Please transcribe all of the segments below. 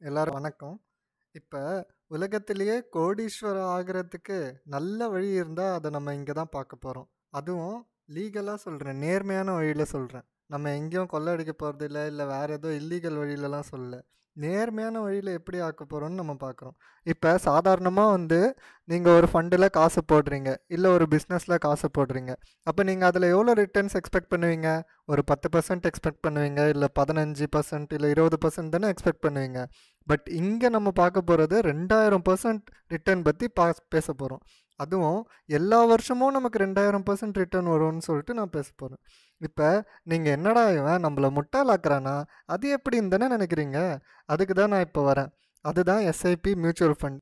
எல்லாரும் வணக்கம். இப்ப உலகத்திலேயே கோடீஸ்வரர் ஆகுறதுக்கு நல்ல வழி இருந்தா அத நம்ம இங்க தான் பார்க்க போறோம். அதுவும் லீகலா சொல்றேன். நேர்மையான வழியில சொல்றேன். நம்ம எங்கேயும் கொள்ளையடிக்க போறதில்ல, இல்ல வேற ஏதோ இல்லீகல் வழியிலலாம் சொல்லல. நேர்மையான வழியில எப்படி ஆக்க போறோம்னு நம்ம பார்க்குறோம். இப்ப சாதாரணமா நீங்க ஒரு ஃபண்டுல காசு போடுறீங்க, இல்ல ஒரு பிசினஸ்ல காசு போடுறீங்க. அப்ப நீங்க அதுல எவ்வளோ ரிட்டர்ன்ஸ் எக்ஸ்பெக்ட் பண்ணுவீங்க? ஒரு 10% எக்ஸ்பெக்ட் பண்ணுவீங்க, இல்ல 15%, இல்ல 20% தானே எக்ஸ்பெக்ட் பண்ணுவீங்க. பட் இங்கே நம்ம பார்க்க போகிறது 2000% ரிட்டர்ன் பற்றி பேச போகிறோம். அதுவும் எல்லா வருஷமும் நமக்கு 2000% ரிட்டர்ன் வரும்னு சொல்லிட்டு நான் பேச போகிறேன். இப்போ நீங்கள் என்னடா இவன் நம்மளை முட்டாளாக்குறானா, அது எப்படின்னு தானே நினைக்கிறீங்க. அதுக்கு தான் நான் இப்போ வரேன். அதுதான் எஸ்ஐபி மியூச்சுவல் ஃபண்ட்.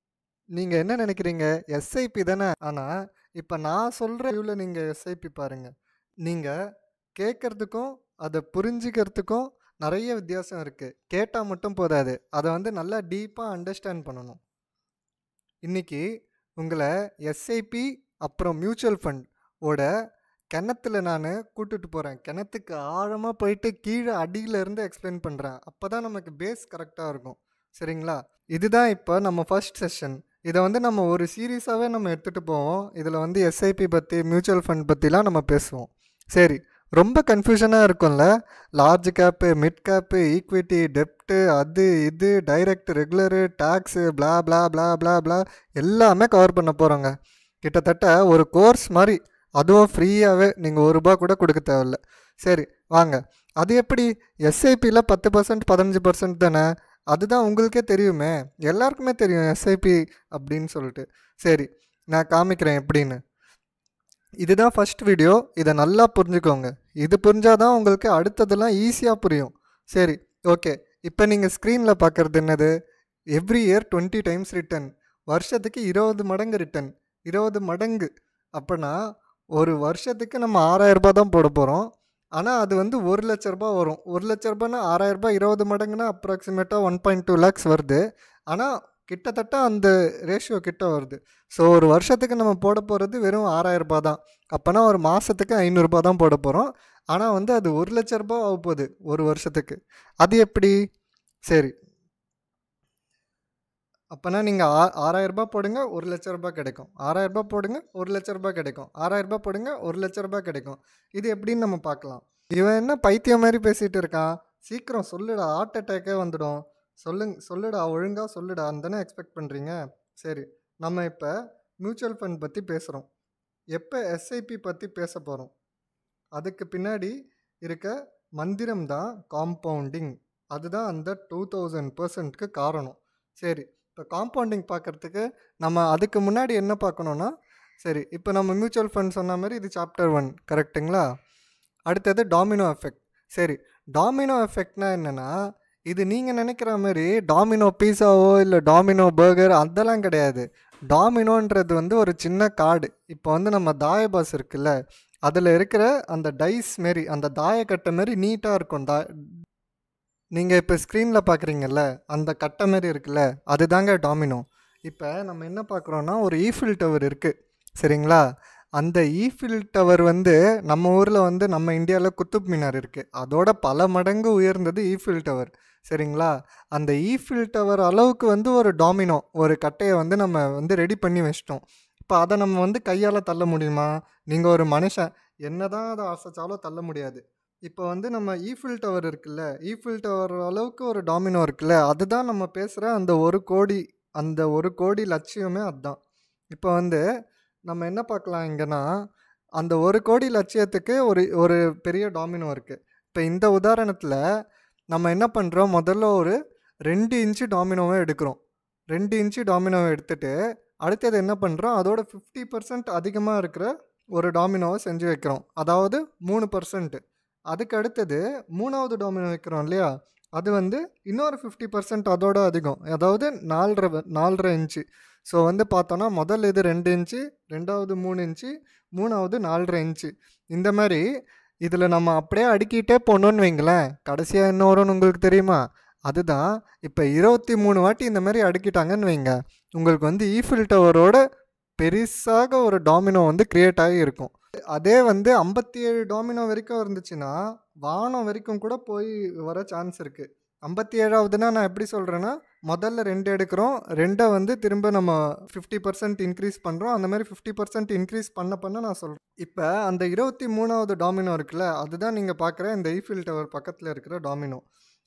நீங்கள் என்ன நினைக்கிறீங்க? எஸ்ஐபி தானே. ஆனால் இப்போ நான் சொல்கிற இவ்வளோ நீங்கள் எஸ்ஐபி பாருங்கள். நீங்கள் கேட்குறதுக்கும் அதை புரிஞ்சிக்கிறதுக்கும் நிறைய வித்தியாசம் இருக்குது. கேட்டால் மட்டும் போதாது, அதை நல்லா டீப்பாக அண்டர்ஸ்டாண்ட் பண்ணணும். இன்றைக்கி உங்களை எஸ்ஐபி அப்புறம் மியூச்சுவல் ஃபண்ட் ஓட கிணத்துல நான் கூட்டுட்டு போகிறேன். கிணத்துக்கு ஆழமாக போயிட்டு கீழே அடியிலேருந்து எக்ஸ்பிளைன் பண்ணுறேன். அப்போ தான் நமக்கு பேஸ் கரெக்டாக இருக்கும். சரிங்களா? இதுதான் இப்போ நம்ம ஃபர்ஸ்ட் செஷன். இதை நம்ம ஒரு சீரீஸாகவே நம்ம எடுத்துகிட்டு போவோம். இதில் எஸ்ஐபி பற்றி, மியூச்சுவல் ஃபண்ட் பற்றிலாம் நம்ம பேசுவோம். சரி, ரொம்ப கன்ஃபியூஷனாக இருக்கும்ல. Large cap, mid cap, equity, டெப்ட்டு, அது இது, direct, regular, tax, blah blah blah blah blah எல்லாமே கவர் பண்ண போகிறோங்க. கிட்டத்தட்ட ஒரு கோர்ஸ் மாதிரி, அதுவும் ஃப்ரீயாகவே. நீங்கள் ₹1 கூட கொடுக்க தேவையில்ல. சரி வாங்க. அது எப்படி? எஸ்ஐபியில் 10% 15% தானே. அதுதான் உங்களுக்கே தெரியுமே, எல்லாருக்குமே தெரியும் எஸ்ஐபி அப்படின்னு சொல்லிட்டு. சரி, நான் காமிக்கிறேன் எப்படின்னு. இதுதான் ஃபஸ்ட் வீடியோ. இதை நல்லா புரிஞ்சுக்கோங்க. இது புரிஞ்சாதான் உங்களுக்கு அடுத்ததெல்லாம் ஈஸியாக புரியும். சரி, ஓகே. இப்போ நீங்கள் ஸ்க்ரீனில் பார்க்குறது என்னது? Every year 20 times return. வருஷத்துக்கு 20 மடங்கு ரிட்டர்ன். 20 மடங்கு அப்படின்னா ஒரு வருஷத்துக்கு நம்ம ₹6000 தான் போட போகிறோம். ஆனால் அது ₹1,00,000 வரும். ₹1,00,000னா ₹6000 20 மடங்குனா அப்ராக்சிமேட்டாக 1.2 lakhs வருது. ஆனால் கிட்டத்தட்ட அந்த ரேஷியோ கிட்ட வருது. ஸோ ஒரு வருஷத்துக்கு நம்ம போட போகிறது வெறும் ₹6000 தான். அப்போனா ஒரு மாதத்துக்கு ₹500 தான் போட போகிறோம். ஆனால் அது ₹1,00,000 ஆக போகுது ஒரு வருஷத்துக்கு. அது எப்படி? சரி, அப்போனா நீங்கள் ₹6000 போடுங்க, ₹1,00,000 கிடைக்கும். ₹6000 போடுங்க, ₹1,00,000 கிடைக்கும். ₹6000 போடுங்க, ₹1,00,000 கிடைக்கும். இது எப்படின்னு நம்ம பார்க்கலாம். இவன் என்ன பைத்தியம் மாதிரி பேசிகிட்டு இருக்கான்? சீக்கிரம் சொல்லுடா, ஹார்ட் அட்டாக்கே வந்துடும். சொல்லுடா, ஒழுங்காக சொல்லுடா தானே எக்ஸ்பெக்ட் பண்ணுறீங்க. சரி, நம்ம இப்போ மியூச்சுவல் ஃபண்ட் பற்றி பேசுகிறோம். எப்போ எஸ்ஐபி பற்றி பேச போகிறோம். அதுக்கு பின்னாடி இருக்க மந்திரம் தான் காம்பவுண்டிங். அதுதான் அந்த 2000%க்கு காரணம். சரி, இப்போ காம்பவுண்டிங் பார்க்குறதுக்கு நம்ம அதுக்கு முன்னாடி என்ன பார்க்கணுன்னா, சரி இப்போ நம்ம மியூச்சுவல் ஃபண்ட் சொன்ன மாதிரி இது சாப்டர் 1 கரெக்டுங்களா? அடுத்தது டாமினோ எஃபெக்ட். சரி, டாமினோ எஃபெக்ட்னா என்னென்னா, இது நீங்கள் நினைக்கிற மாதிரி டாமினோ பீஸாவோ இல்லை டாமினோ பர்கர் அதெல்லாம் கிடையாது. டாமினோன்றது ஒரு சின்ன கார்டு. இப்போ நம்ம தாயபாஸ் இருக்குல்ல, அதில் இருக்கிற அந்த டைஸ் மாரி, அந்த தாயக்கட்டை மாரி நீட்டாக இருக்கும். நீங்கள் இப்போ ஸ்க்ரீனில் பார்க்குறீங்கல்ல, அந்த கட்டை மாரி இருக்குல்ல, அதுதாங்க டாமினோ. இப்போ நம்ம என்ன பார்க்குறோன்னா, ஒரு ஈஃபில் டவர் இருக்குது. சரிங்களா? அந்த ஈஃபில் டவர் நம்ம ஊரில் நம்ம இந்தியாவில் குத்துப் மினார் இருக்குது. அதோட பல மடங்கு உயர்ந்தது ஈஃபில் டவர். சரிங்களா? அந்த ஈஃபில் டவர் அளவுக்கு ஒரு டாமினோ, ஒரு கட்டையை நம்ம ரெடி பண்ணி வச்சிட்டோம். இப்போ அதை நம்ம கையால் தள்ள முடியுமா? நீங்கள் ஒரு மனுஷன் என்ன தான் அதை அசைச்சாலும் தள்ள முடியாது. இப்போ நம்ம ஈஃபில் டவர் இருக்குல்ல, ஈஃபில் டவர் அளவுக்கு ஒரு டாமினோ இருக்குல்ல, அதுதான் நம்ம பேசுகிற அந்த 1 கோடி, அந்த 1 கோடி லட்சியமே அதுதான். இப்போ நம்ம என்ன பார்க்கலாம் இங்கன்னா, அந்த 1 கோடி லட்சியத்துக்கு ஒரு ஒரு பெரிய டாமினோ இருக்குது. இப்போ இந்த உதாரணத்தில் நம்ம என்ன பண்ணுறோம், முதல்ல ஒரு 2 இன்ச்சு டாமினோவை எடுக்கிறோம். 2 இன்ச்சு டாமினோவை எடுத்துகிட்டு அடுத்தது என்ன பண்ணுறோம், அதோட 50% அதிகமாக இருக்கிற ஒரு டாமினோவை செஞ்சு வைக்கிறோம். அதாவது 3%. அதுக்கு அடுத்தது 3வது டாமினோ வைக்கிறோம் இல்லையா, அது இன்னொரு 50% அதோட அதிகம். அதாவது 4.5 இன்ச்சு. ஸோ பார்த்தோன்னா முதல் இது 2 இன்ச்சு, 2வது 3 இன்ச்சு, 3வது 4.5 இன்ச்சு. இந்த மாதிரி இதில் நம்ம அப்படியே அடுக்கிட்டே போனோன்னு வைங்களேன், கடைசியாக என்ன வரும்னு உங்களுக்கு தெரியுமா? அதுதான் இப்போ 23 வாட்டி இந்த மாதிரி அடுக்கிட்டாங்கன்னு வைங்க, உங்களுக்கு ஈஃபில் டவரோட பெருசாக ஒரு டாமினோ கிரியேட் ஆகி இருக்கும். அதே 57 டாமினோ வரைக்கும் இருந்துச்சுன்னா வானம் வரைக்கும் கூட போய் வர சான்ஸ் இருக்குது. 57வதுன்னா நான் எப்படி சொல்கிறேன்னா, முதல்ல 2 எடுக்கிறோம், 2 வந்து திரும்ப நம்ம 50% இன்க்ரீஸ் பண்ணுறோம். அந்த மாதிரி 50% இன்க்ரீஸ் பண்ண நான் சொல்கிறேன். இப்போ அந்த 23வது டாமினோ இருக்குல்ல, அதுதான் நீங்கள் பார்க்குற இந்த ஈஃபில் டவர் பக்கத்தில் இருக்கிற டாமினோ.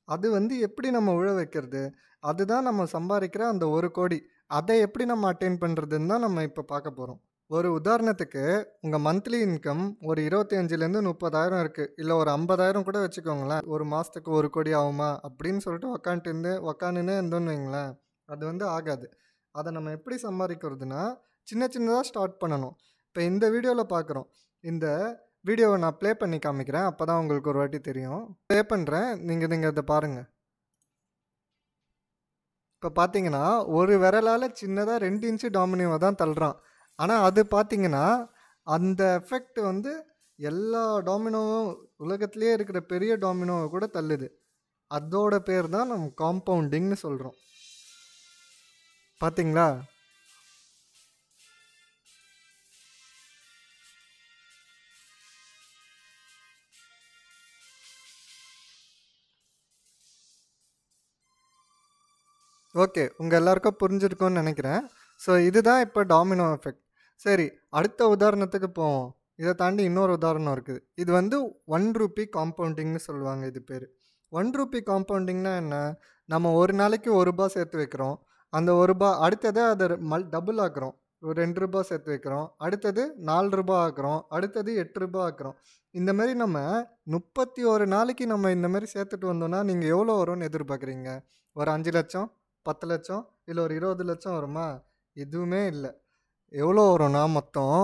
அது வந்து எப்படி நம்ம உழ வைக்கிறது, அதுதான் நம்ம சம்பாதிக்கிற அந்த 1 கோடி. அதை எப்படி நம்ம அட்டைன் பண்ணுறதுன்னு தான் நம்ம இப்போ பார்க்க போகிறோம். ஒரு உதாரணத்துக்கு உங்கள் மந்த்லி இன்கம் ஒரு 25லேருந்து 30,000 இருக்குது, இல்லை ஒரு 50,000 கூட வச்சுக்கோங்களேன். ஒரு மாதத்துக்கு 1 கோடி ஆகுமா அப்படின்னு சொல்லிட்டு உக்காந்துன்னு இருந்தோன்னு வைங்களேன், அது வந்து ஆகாது. அதை நம்ம எப்படி சம்பாதிக்கிறதுனா சின்ன சின்னதாக ஸ்டார்ட் பண்ணணும். இப்போ இந்த வீடியோவில் பார்க்குறோம். இந்த வீடியோவை நான் ப்ளே பண்ணி காமிக்கிறேன், அப்போ தான் உங்களுக்கு ஒரு வாட்டி தெரியும். ப்ளே பண்ணுறேன், நீங்கள் இதை பாருங்கள். இப்போ பார்த்தீங்கன்னா ஒரு விரலால் சின்னதாக 2 இன்ச்சு டாமினோவை தான் தள்ளுறான். ஆனால் அது பார்த்தீங்கன்னா அந்த எஃபெக்ட் வந்து எல்லா டாமினோவும் உலகத்திலே இருக்கிற பெரிய டாமினோவை கூட தள்ளுது. அதோட பேர் தான் நம்ம காம்பவுண்டிங்னு சொல்கிறோம். பார்த்தீங்களா? ஓகே, உங்கள் எல்லாருக்கும் புரிஞ்சிருக்கும்னு நினைக்கிறேன். ஸோ இதுதான் இப்போ டாமினோ எஃபெக்ட். சரி, அடுத்த உதாரணத்துக்கு போவோம். இதை தாண்டி இன்னொரு உதாரணம் இருக்குது. இது வந்து 1 ரூபி காம்பவுண்டிங்னு சொல்லுவாங்க. இது பேர் 1 ரூபி காம்பவுண்டிங்னா என்ன? நம்ம ஒரு நாளைக்கு 1 ரூபாய் சேர்த்து வைக்கிறோம். அந்த 1 ரூபாய் அடுத்தது அதை டபுள் ஆக்குறோம். ஒரு 2 ரூபாய் சேர்த்து வைக்கிறோம், அடுத்தது 4 ரூபாய் ஆக்குறோம், அடுத்தது 8 ரூபாய் ஆக்குறோம். இந்த மாதிரி நம்ம 31 நாளைக்கு நம்ம இந்த மாதிரி சேர்த்துட்டு வந்தோம்னா நீங்கள் எவ்வளோ வரும்னு எதிர்பார்க்குறீங்க? ஒரு 5 லட்சம், 10 லட்சம், இல்லை ஒரு 20 லட்சம் வருமா? எதுவுமே இல்லை. எவ்வளோ வரும்னா மொத்தம்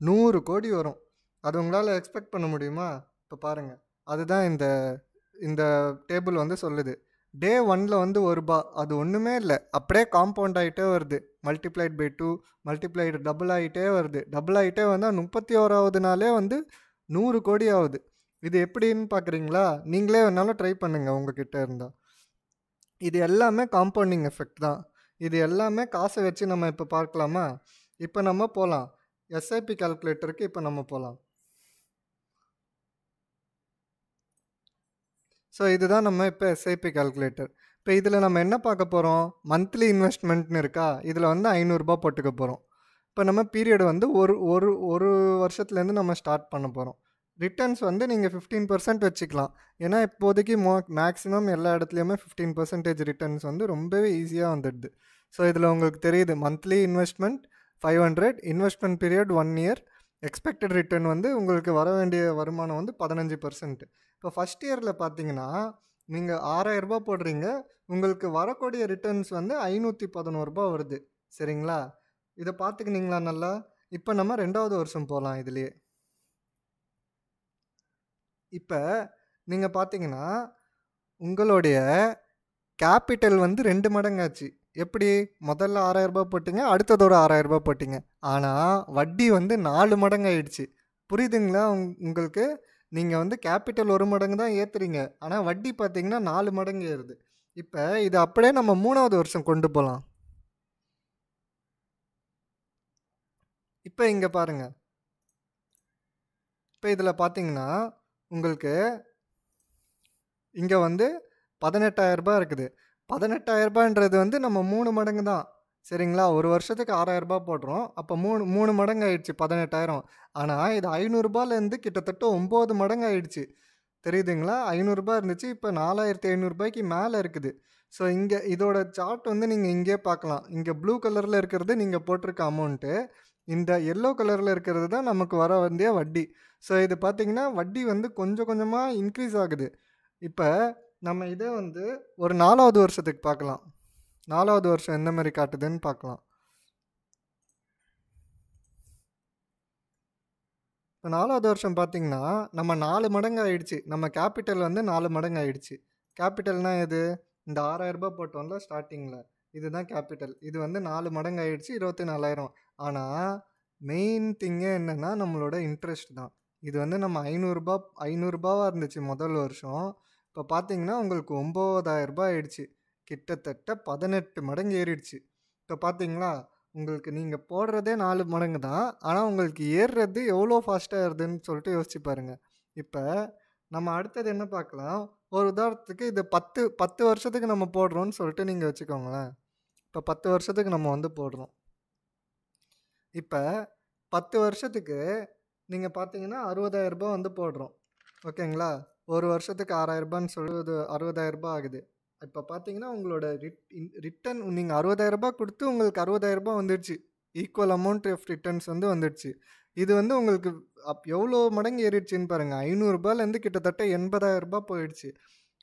100 கோடி வரும். அது உங்களால் எக்ஸ்பெக்ட் பண்ண முடியுமா? இப்போ பாருங்கள், அதுதான் இந்த இந்த டேபிள் வந்து சொல்லுது. டே 1ல் வந்து 1 ரூபாய், அது ஒன்றுமே இல்லை, அப்படியே காம்பவுண்ட் ஆகிட்டே வருது. மல்டிப்ளைட் பை 2, மல்டிப்ளைடு டபுள் ஆகிட்டே வருது. டபுள் ஆகிட்டே வந்தால் 31வது நாளே வந்து 100 கோடி ஆகுது. இது எப்படின்னு பார்க்குறீங்களா? நீங்களே வேணாலும் ட்ரை பண்ணுங்கள் உங்ககிட்ட இருந்தால். இது எல்லாமே காம்பவுண்டிங் எஃபெக்ட் தான். இது எல்லாமே காசை வச்சு நம்ம இப்போ பார்க்கலாமா? இப்போ நம்ம போகலாம் எஸ்ஐபி கால்குலேட்டருக்கு. இப்போ நம்ம போகலாம். ஸோ இதுதான் நம்ம இப்போ எஸ்ஐபி கால்குலேட்டர். இப்போ இதில் நம்ம என்ன பார்க்க போகிறோம்? மந்த்லி இன்வெஸ்ட்மெண்ட்னு இருக்கா, இதில் வந்து 500 ரூபாய் போட்டுக்க போகிறோம். இப்போ நம்ம பீரியட் வந்து ஒரு வருஷத்துலேருந்து நம்ம ஸ்டார்ட் பண்ண போகிறோம். ரிட்டர்ன்ஸ் வந்து நீங்கள் 15% வச்சுக்கலாம். ஏன்னா இப்போதைக்கு மேக்ஸிமம் எல்லா இடத்துலையுமே 15% ரிட்டர்ன்ஸ் வந்து ரொம்பவே ஈஸியாக வந்துடுது. ஸோ இதில் உங்களுக்கு தெரியுது, monthly investment 500, investment period 1 year, expected return வந்து உங்களுக்கு வர வேண்டிய வருமானம் வந்து 15%. இப்போ ஃபஸ்ட் இயரில் பார்த்தீங்கன்னா நீங்கள் 6,000 ரூபாய் போடுறீங்க, உங்களுக்கு வரக்கூடிய ரிட்டர்ன்ஸ் வந்து 511 ரூபாய் வருது. சரிங்களா? இதை பார்த்துக்கினீங்களா நல்லா? இப்போ நம்ம 2வது வருஷம் போகலாம். இதுலேயே இப்போ நீங்கள் பார்த்தீங்கன்னா உங்களுடைய கேபிட்டல் வந்து 2 மடங்காச்சு. எப்படி? முதல்ல 6,000 ரூபாய் போட்டிங்க, அடுத்ததோட 6,000 ரூபாய் போட்டிங்க. ஆனால் வட்டி வந்து 4 மடங்கு ஆயிடுச்சு. புரியுதுங்களா உங்களுக்கு? நீங்கள் வந்து கேபிட்டல் 1 மடங்கு தான் ஏற்றுறீங்க, ஆனால் வட்டி பார்த்தீங்கன்னா 4 மடங்கு ஏறுது. இப்போ இது அப்படியே நம்ம 3வது வருஷம் கொண்டு போகலாம். இப்போ இங்கே பாருங்கள். இப்போ இதில் பார்த்தீங்கன்னா உங்களுக்கு இங்கே வந்து 18,000 ரூபாய் இருக்குது. 18,000 ரூபாய்ன்றது வந்து நம்ம 3 மடங்கு தான். சரிங்களா? ஒரு வருஷத்துக்கு 6,000 ரூபாய் போடுறோம், அப்போ 3 மடங்கு ஆயிடுச்சு 18,000. ஆனால் இது 500 ரூபாயிலேருந்து கிட்டத்தட்ட 9 மடங்கு ஆயிடுச்சு. தெரியுதுங்களா? 500 ரூபாய் இருந்துச்சு, இப்போ 4,500 ரூபாய்க்கு மேலே இருக்குது. ஸோ இங்கே இதோட சார்ட் வந்து நீங்கள் இங்கே பார்க்கலாம். இங்கே ப்ளூ கலரில் இருக்கிறது நீங்கள் போட்டிருக்க அமௌண்ட்டு, இந்த எல்லோ கலரில் இருக்கிறது தான் நமக்கு வர வேண்டிய வட்டி. ஸோ இது பார்த்தீங்கன்னா வட்டி வந்து கொஞ்சம் கொஞ்சமாக இன்க்ரீஸ் ஆகுது. இப்போ நம்ம இதே வந்து ஒரு 4வது வருஷத்துக்கு பார்க்கலாம். 4வது வருஷம் எந்த மாதிரி காட்டுதுன்னு பார்க்கலாம். இப்போ 4வது வருஷம் பார்த்தீங்கன்னா நம்ம 4 மடங்கு ஆயிடுச்சு. நம்ம கேபிட்டல் வந்து 4 மடங்கு ஆயிடுச்சு. கேபிட்டல்னால் எது? இந்த 6,000 ரூபாய் போட்டோம்ல ஸ்டார்டிங்கில், இதுதான் கேபிட்டல். இது வந்து 4 மடங்கு ஆயிடுச்சு, 24,000. ஆனால் மெயின் திங்கே என்னென்னா நம்மளோட இன்ட்ரெஸ்ட் தான். இது வந்து நம்ம 500 ரூபாவாக இருந்துச்சு முதல் வருஷம். இப்போ பார்த்தீங்கன்னா உங்களுக்கு 9,000 ரூபாய் ஆயிடுச்சு. கிட்டத்தட்ட 18 மடங்கு ஏறிடுச்சு. இப்போ பார்த்தீங்களா, உங்களுக்கு நீங்கள் போடுறதே 4 மடங்கு தான், ஆனால் உங்களுக்கு ஏறுறது எவ்வளோ ஃபாஸ்ட்டாக ஏறுதுன்னு சொல்லிட்டு யோசிச்சு பாருங்கள். இப்போ நம்ம அடுத்தது என்ன பார்க்கலாம்? ஒரு உதாரணத்துக்கு இது 10 வருஷத்துக்கு நம்ம போடுறோம்னு சொல்லிட்டு நீங்கள் வச்சுக்கோங்களேன். இப்போ 10 வருஷத்துக்கு நம்ம வந்து போடுறோம். இப்போ 10 வருஷத்துக்கு நீங்கள் பார்த்தீங்கன்னா 60,000 ரூபாய் வந்து போடுறோம். ஓகேங்களா? ஒரு வருஷத்துக்கு 6,000 ரூபான்னு சொல்லுவது 60,000 ரூபாய் ஆகுது. இப்போ பார்த்தீங்கன்னா உங்களோட ரிட்டர்ன் நீங்கள் 60,000 ரூபாய் கொடுத்து உங்களுக்கு 60,000 ரூபாய் வந்துடுச்சு. ஈக்குவல் அமௌண்ட் ஆஃப் ரிட்டர்ன்ஸ் வந்து வந்துடுச்சு. இது வந்து உங்களுக்கு எவ்வளோ மடங்கு ஏறிடுச்சின்னு பாருங்கள். 500 ரூபாயிலேருந்து கிட்டத்தட்ட 80,000 ரூபாய் போயிடுச்சு.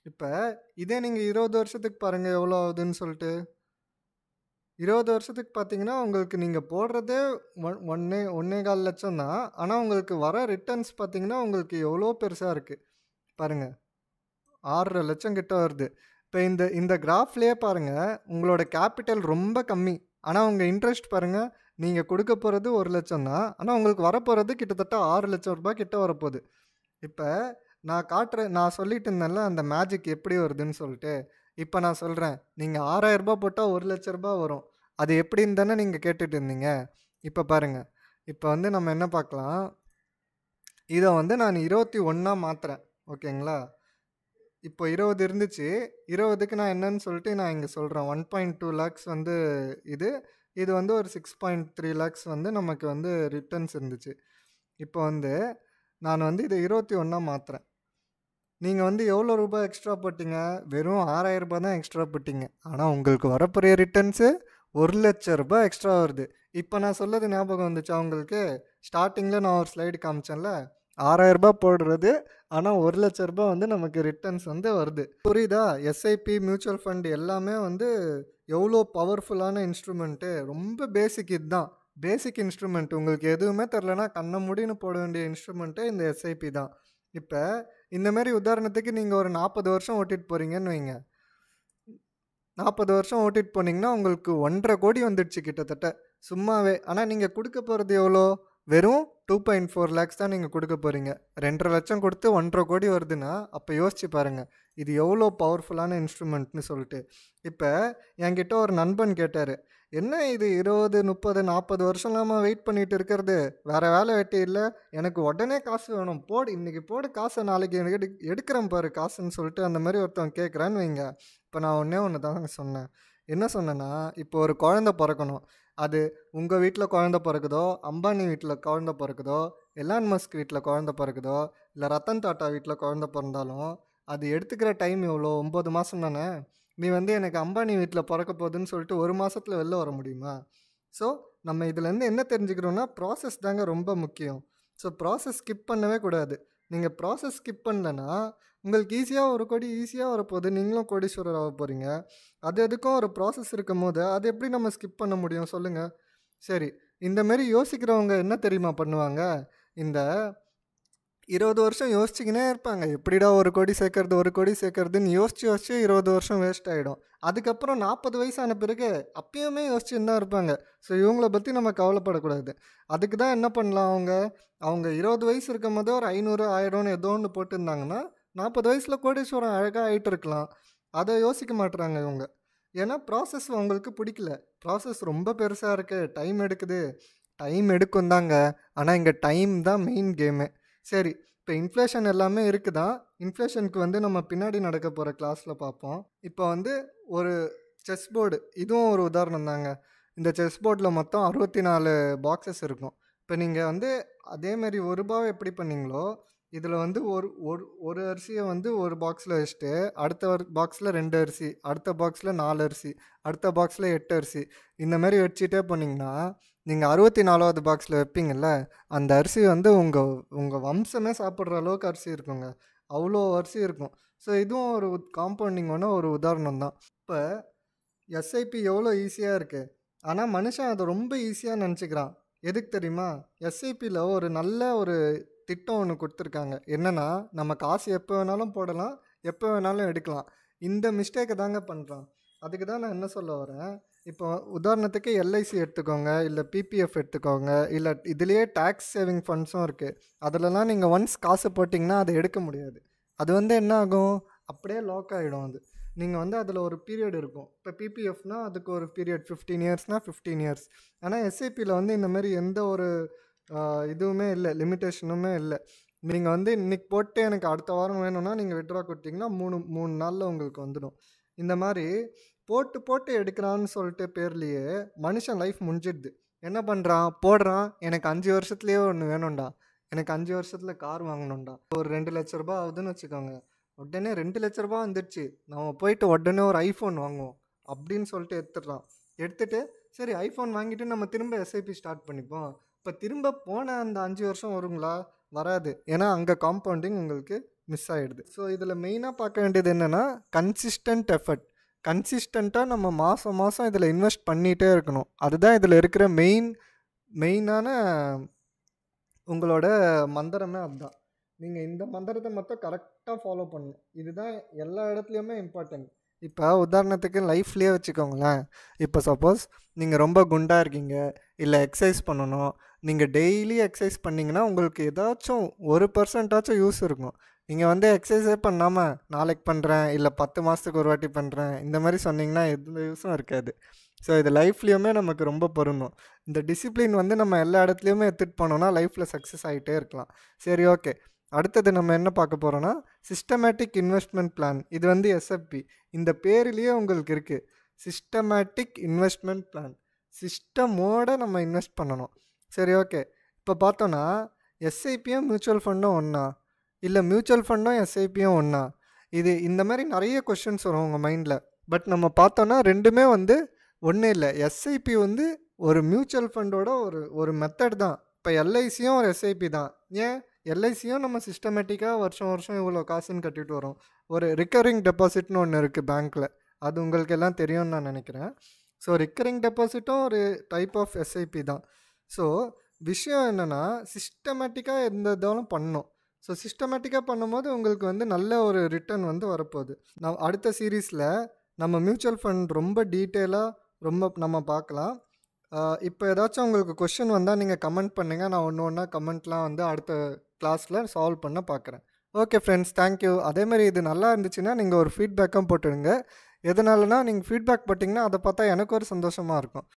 இப்போ இதே நீங்கள் 20 வருஷத்துக்கு பாருங்கள் எவ்வளோ ஆகுதுன்னு சொல்லிட்டு. 20 வருஷத்துக்கு பார்த்தீங்கன்னா உங்களுக்கு நீங்கள் போடுறதே 1.25 லட்சம் தான். ஆனால் உங்களுக்கு வர ரிட்டர்ன்ஸ் பார்த்தீங்கன்னா உங்களுக்கு எவ்வளோ பெருசாக இருக்குது பாருங்கள். 6.5 லட்சம் கிட்ட வருது. இப்போ இந்த கிராஃப்லேயே பாருங்கள் உங்களோட கேபிட்டல் ரொம்ப கம்மி. ஆனால் உங்கள் இன்ட்ரெஸ்ட் பாருங்கள், நீங்கள் கொடுக்க போகிறது 1 லட்சம் தான். ஆனால் உங்களுக்கு வரப்போகிறது கிட்டத்தட்ட 6 லட்சம் ரூபாய் கிட்ட வரப்போகுது. இப்போ நான் சொல்லிட்டு இருந்தேன்ல அந்த மேஜிக் எப்படி வருதுன்னு சொல்லிட்டு. இப்போ நான் சொல்கிறேன், நீங்கள் 6,000 ரூபாய் போட்டால் 1 லட்ச ரூபாய் வரும். அது எப்படின்னு தானே நீங்கள் கேட்டுட்டு இருந்தீங்க. இப்போ பாருங்கள், இப்போ வந்து நம்ம என்ன பார்க்கலாம், இதை வந்து நான் 21 மாற்றுறேன். ஓகேங்களா? இப்போ 20 இருந்துச்சு. 20க்கு நான் என்னன்னு சொல்லிட்டு நான் இங்கே சொல்கிறேன். 1.2 லேக்ஸ் வந்து இது வந்து ஒரு 6.3 லேக்ஸ் வந்து நமக்கு வந்து ரிட்டர்ன்ஸ் இருந்துச்சு. இப்போ வந்து நான் வந்து இதை 21 மாற்றுறேன். நீங்கள் வந்து எவ்வளோ ரூபாய் எக்ஸ்ட்ரா போட்டிங்க? வெறும் 6,000 ரூபாய் தான் எக்ஸ்ட்ரா போட்டிங்க. ஆனால் உங்களுக்கு வரப்போகிற ரிட்டர்ன்ஸு 1 லட்ச ரூபாய் எக்ஸ்ட்ரா வருது. இப்போ நான் சொல்லது ஞாபகம் வந்துச்சா உங்களுக்கு? ஸ்டார்டிங்கில் நான் ஒரு ஸ்லைடு காமிச்சேன்ல, 6,000 ரூபாய் போடுறது, ஆனால் 1 லட்ச ரூபாய் வந்து நமக்கு ரிட்டர்ன்ஸ் வந்து வருது. புரியுதா? எஸ்ஐபி, மியூச்சுவல் ஃபண்ட் எல்லாமே வந்து எவ்வளோ பவர்ஃபுல்லான இன்ஸ்ட்ருமெண்ட்டு. ரொம்ப பேசிக் இதுதான். பேசிக் இன்ஸ்ட்ருமெண்ட். உங்களுக்கு எதுவுமே தெரிலனா கண்ணை மூடின்னு போட வேண்டிய இன்ஸ்ட்ருமெண்ட்டே இந்த எஸ்ஐபி தான். இப்போ இந்தமாரி உதாரணத்துக்கு நீங்கள் ஒரு 40 வருஷம் ஓட்டிகிட்டு போகிறீங்கன்னு வைங்க. 40 வருஷம் ஓட்டிகிட்டு போனீங்கன்னா உங்களுக்கு 1.5 கோடி வந்துடுச்சு கிட்டத்தட்ட சும்மாவே. ஆனால் நீங்கள் கொடுக்க போகிறது எவ்வளோ? வெறும் 2.4 லேக்ஸ் தான் நீங்கள் கொடுக்க போகிறீங்க. 2.5 லட்சம் கொடுத்து 1.5 கோடி வருதுன்னா அப்போ யோசிச்சு பாருங்கள் இது எவ்வளோ பவர்ஃபுல்லான இன்ஸ்ட்ருமெண்ட்னு சொல்லிட்டு. இப்போ என்கிட்ட ஒரு நண்பன் கேட்டார், என்ன இது 20, 30, 40 வருஷம் இல்லாமல் வெயிட் பண்ணிட்டு இருக்கிறது, வேறு வேலை வெட்டி இல்லை, எனக்கு உடனே காசு வேணும், போடு இன்றைக்கி போடு காசை, நாளைக்கு எனக்கு எடுக்கிறேன் பாரு காசுன்னு சொல்லிட்டு அந்த மாதிரி ஒருத்தவன் கேட்குறான்னு வைங்க. இப்போ நான் ஒன்று தாங்க சொன்னேன். என்ன சொன்னேன்னா, இப்போ ஒரு குழந்தை பிறக்கணும். அது உங்கள் வீட்டில் குழந்தை பிறக்குதோ, அம்பானி வீட்டில் குழந்தை பிறக்குதோ, எலான் மஸ்க் வீட்டில் குழந்தை பிறக்குதோ, இல்லை ரத்தன் டாட்டா வீட்டில் குழந்தை பிறந்தாலும் அது எடுத்துக்கிற டைம் எவ்வளோ? 9 மாதம் தானே. நீ வந்து எனக்கு அம்பானி வீட்டில் பிறக்க போகுதுன்னு சொல்லிட்டு 1 மாதத்தில் வெளில வர முடியுமா? ஸோ நம்ம இதுலேருந்து என்ன தெரிஞ்சுக்கிறோன்னா, ப்ராசஸ் தாங்க ரொம்ப முக்கியம். ஸோ ப்ராசஸ் ஸ்கிப் பண்ணவே கூடாது. நீங்கள் ப்ராசஸ் ஸ்கிப் பண்ணலன்னா உங்களுக்கு ஈஸியாக 1 கோடி ஈஸியாக வரப்போகுது, நீங்களும் கோடீஸ்வரர் ஆக போகிறீங்க. அது எதுக்கும் ஒரு ப்ராசஸ் இருக்கும் போது அது எப்படி நம்ம ஸ்கிப் பண்ண முடியும் சொல்லுங்கள்? சரி, இந்தமாரி யோசிக்கிறவங்க என்ன தெரியுமா பண்ணுவாங்க? இந்த 20 வருஷம் யோசிச்சுக்கினே இருப்பாங்க. எப்படிடா 1 கோடி சேர்க்கறது 1 கோடி சேர்க்கறதுன்னு யோசிச்சு 20 வருஷம் வேஸ்ட் ஆகிடும். அதுக்கப்புறம் 40 வயசான பிறகு அப்பயுமே யோசிச்சுன்னு தான் இருப்பாங்க. ஸோ இவங்கள பற்றி நம்ம கவலைப்படக்கூடாது. அதுக்கு தான் என்ன பண்ணலாம், அவங்க 20 வயசு இருக்கும் போதே ஒரு 500, 1000ன்னு ஏதோ ஒன்று போட்டுருந்தாங்கன்னா 40 வயசில் கோடீஸ்வரம் அழகாக ஆகிட்டு இருக்கலாம். அதை யோசிக்க மாட்டுறாங்க இவங்க. ஏன்னா ப்ராசஸ் அவங்களுக்கு பிடிக்கல. ப்ராசஸ் ரொம்ப பெருசாக இருக்குது, டைம் எடுக்குது. டைம் எடுக்கும் தாங்க, ஆனால் இங்கே டைம் தான் மெயின் கேமு. சரி, இப்போ இன்ஃப்ளேஷன் எல்லாமே இருக்குதான். இன்ஃப்ளேஷனுக்கு வந்து நம்ம பின்னாடி நடக்க போகிற கிளாஸில் பார்ப்போம். இப்போ வந்து ஒரு செஸ் போர்டு, இதுவும் ஒரு உதாரணம் தாங்க. இந்த செஸ் போர்டில் மொத்தம் 64 பாக்ஸஸ் இருக்கும். இப்போ நீங்கள் வந்து அதேமாரி 1 ரூபாவை எப்படி பண்ணீங்களோ, இதில் வந்து ஒரு அரிசியை வந்து ஒரு பாக்ஸில் வச்சுட்டு அடுத்த பாக்ஸில் 2 அரிசி, அடுத்த பாக்ஸில் 4 அரிசி, அடுத்த பாக்ஸில் 8 அரிசி, இந்த மாதிரி வச்சுட்டே போனீங்கன்னா நீங்கள் 64வது பாக்ஸில் வைப்பீங்கள்ல, அந்த அரிசி வந்து உங்கள் வம்சமே சாப்பிட்ற அளவுக்கு அரிசி இருக்குங்க. அவ்வளோ அரிசி இருக்கும். ஸோ இதுவும் ஒரு காம்பவுண்டிங்கான ஒரு உதாரணம் தான். இப்போ எஸ்ஐபி எவ்வளோ ஈஸியாக இருக்குது, ஆனால் மனுஷன் அதை ரொம்ப ஈஸியாக நினச்சிக்கிறான். எதுக்கு தெரியுமா? எஸ்ஐபியில் ஒரு நல்ல ஒரு திட்டம் ஒன்று கொடுத்துருக்காங்க. என்னென்னா, நம்ம காசு எப்போ வேணாலும் போடலாம், எப்போ வேணாலும் எடுக்கலாம். இந்த மிஸ்டேக்கை தாங்க பண்ணுறான். அதுக்கு தான் நான் என்ன சொல்ல வரேன், இப்போ உதாரணத்துக்கு எல்ஐசி எடுத்துக்கோங்க, இல்லை பிபிஎஃப் எடுத்துக்கோங்க, இல்லை இதுலேயே டேக்ஸ் சேவிங் ஃபண்ட்ஸும் இருக்குது. அதிலலாம் நீங்கள் ஒன்ஸ் காசு போட்டிங்கன்னா அதை எடுக்க முடியாது. அது வந்து என்ன ஆகும், அப்படியே லாக் ஆகிடும். அது நீங்கள் வந்து அதில் ஒரு பீரியட் இருக்கும். இப்போ பிபிஎஃப்னால் அதுக்கு ஒரு பீரியட் 15 இயர்ஸ்னால் 15 இயர்ஸ். ஆனால் எஸ்ஐபியில் வந்து இந்தமாரி எந்த ஒரு இதுவுமே இல்லை, லிமிட்டேஷனுமே இல்லை. நீங்கள் வந்து இன்னைக்கு போட்டு எனக்கு அடுத்த வாரம் வேணும்னா நீங்கள் விட்ரா கொடுத்தீங்கன்னா மூணு மூணு நாளில் உங்களுக்கு வந்துடும். இந்த மாதிரி போட்டு போட்டு எடுக்கிறான்னு சொல்லிட்டு பேர்லேயே மனுஷன் லைஃப் முடிஞ்சிடுது. என்ன பண்ணுறான், போடுறான், எனக்கு 5 வருஷத்துலேயே ஒன்று வேணும்டா, எனக்கு 5 வருஷத்தில் கார் வாங்கணும்டா, ஒரு 2 லட்ச ரூபா ஆகுதுன்னு வச்சுக்கோங்க. உடனே 2 லட்ச ரூபா வந்துடுச்சு, நம்ம போயிட்டு உடனே ஒரு ஐஃபோன் வாங்குவோம் அப்படின்னு சொல்லிட்டு எடுத்துடுறான். எடுத்துட்டு சரி ஐஃபோன் வாங்கிட்டு நம்ம திரும்ப எஸ்ஐபி ஸ்டார்ட் பண்ணிப்போம். இப்போ திரும்ப போன அந்த 5 வருஷம் வருங்களா? வராது. ஏன்னா அங்கே காம்பவுண்டிங் உங்களுக்கு மிஸ் ஆகிடுது. ஸோ இதில் மெயினாக பார்க்க வேண்டியது என்னென்னா கன்சிஸ்டன்ட் எஃபர்ட். கன்சிஸ்டண்ட்டாக நம்ம மாதம் மாதம் இதில் இன்வெஸ்ட் பண்ணிகிட்டே இருக்கணும். அதுதான் இதில் இருக்கிற மெயினான உங்களோட மந்திரமே அதுதான். நீங்கள் இந்த மந்திரத்தை மட்டும் கரெக்டாக ஃபாலோ பண்ணணும். இதுதான் எல்லா இடத்துலையுமே இம்பார்ட்டன்ட். இப்போ உதாரணத்துக்கு லைஃப்லேயே வச்சுக்கோங்களேன். இப்போ சப்போஸ் நீங்கள் ரொம்ப குண்டாக இருக்கீங்க, இல்லை எக்ஸசைஸ் பண்ணணும். நீங்கள் டெய்லி எக்ஸசைஸ் பண்ணிங்கன்னா உங்களுக்கு ஏதாச்சும் 1% யூஸ் இருக்கும். நீங்கள் வந்து எக்ஸசைஸே பண்ணாமல் நாளைக்கு பண்ணுறேன், இல்லை 10 மாதத்துக்கு ஒரு வாட்டி பண்ணுறேன், இந்த மாதிரி சொன்னிங்கன்னா எந்த யூஸும் இருக்காது. ஸோ இது லைஃப்லேயுமே நமக்கு ரொம்ப பொருந்தும். இந்த டிசிப்ளின் வந்து நம்ம எல்லா இடத்துலையுமே எடுத்துகிட்டு போனோம்னா லைஃப்பில் சக்ஸஸ் ஆகிட்டே இருக்கலாம். சரி, ஓகே. அடுத்தது நம்ம என்ன பார்க்க போகிறோன்னா சிஸ்டமேட்டிக் இன்வெஸ்ட்மெண்ட் பிளான். இது வந்து எஸ்எஃப்பி. இந்த பேரிலேயே உங்களுக்கு இருக்குது, சிஸ்டமேட்டிக் இன்வெஸ்ட்மெண்ட் பிளான். சிஸ்டமோடு நம்ம இன்வெஸ்ட் பண்ணணும். சரி, ஓகே. இப்போ பார்த்தோன்னா எஸ்ஐபியும் மியூச்சுவல் ஃபண்டும் ஒன்றா, இல்லை மியூச்சுவல் ஃபண்டும் எஸ்ஐபியும் ஒன்றா? இது இந்த மாதிரி நிறைய கொஷின்ஸ் வரும் உங்கள் மைண்டில். பட் நம்ம பார்த்தோன்னா ரெண்டுமே வந்து ஒன்றும் இல்லை. எஸ்ஐபி வந்து ஒரு மியூச்சுவல் ஃபண்டோட ஒரு மெத்தட் தான். இப்போ எல்ஐசியும் ஒரு எஸ்ஐபி தான். ஏன் எல்ஐசியும் நம்ம சிஸ்டமேட்டிக்காக வருஷம் வருஷம் இவ்வளோ காசுன்னு கட்டிட்டு வரோம். ஒரு ரிக்கரிங் டெபாசிட்னு ஒன்று இருக்குது பேங்க்கில், அது உங்களுக்கு எல்லாம் தெரியும்னு நான் நினைக்கிறேன். ஸோ ரிக்கரிங் டெபாசிட்டும் ஒரு டைப் ஆஃப் எஸ்ஐபி தான். ஸோ விஷயம் என்னென்னா சிஸ்டமேட்டிக்காக எந்த இதாலும் பண்ணணும். ஸோ சிஸ்டமேட்டிக்காக பண்ணும்போது உங்களுக்கு வந்து நல்ல ஒரு ரிட்டர்ன் வந்து வரப்போகுது. நான் அடுத்த சீரீஸில் நம்ம மியூச்சுவல் ஃபண்ட் ரொம்ப டீட்டெயிலாக நம்ம பார்க்கலாம். இப்போ ஏதாச்சும் உங்களுக்கு கொஷின் வந்தால் நீங்கள் கமெண்ட் பண்ணுங்கள். நான் ஒன்று ஒன்றா கமெண்ட்லாம் வந்து அடுத்த கிளாஸில் சால்வ் பண்ண பார்க்குறேன். Okay friends, thank you. அதேமாதிரி இது நல்லா இருந்துச்சுன்னா நீங்கள் ஒரு ஃபீட்பேக்கும் போட்டுடுங்க. எதனாலனா நீங்கள் ஃபீட்பேக் போட்டிங்கன்னா அதை பார்த்தா எனக்கு ஒரு சந்தோஷமாக இருக்கும்.